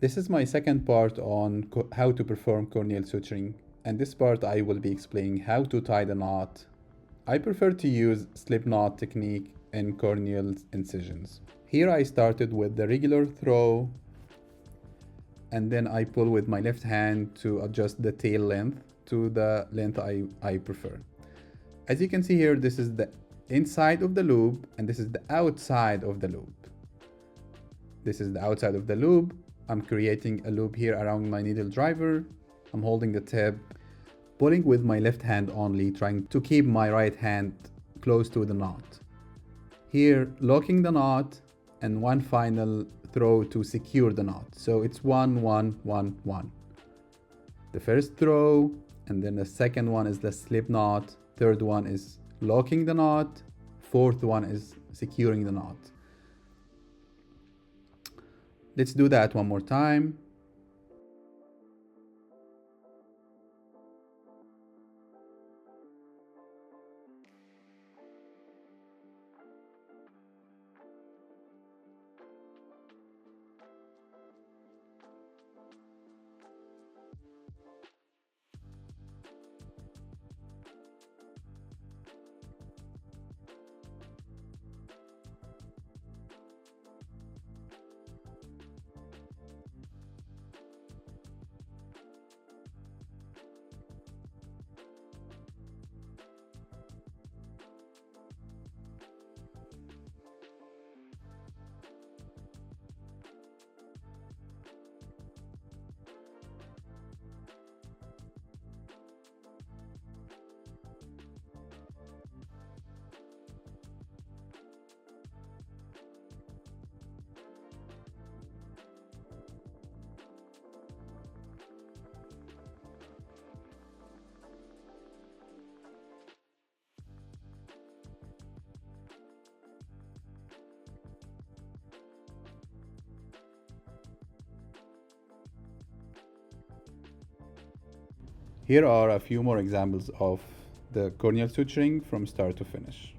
This is my second part on how to perform corneal suturing, and this part I will be explaining how to tie the knot. I prefer to use slip knot technique in corneal incisions. Here I started with the regular throw, and then I pull with my left hand to adjust the tail length to the length I prefer. As you can see here, this is the inside of the loop and this is the outside of the loop. This is the outside of the loop. I'm creating a loop here around my needle driver. I'm holding the tip, pulling with my left hand only, trying to keep my right hand close to the knot. Here, locking the knot and one final throw to secure the knot. So it's 1, 1, 1, 1. The first throw, and then the second one is the slip knot. Third one is locking the knot. Fourth one is securing the knot. Let's do that one more time. Here are a few more examples of the corneal suturing from start to finish.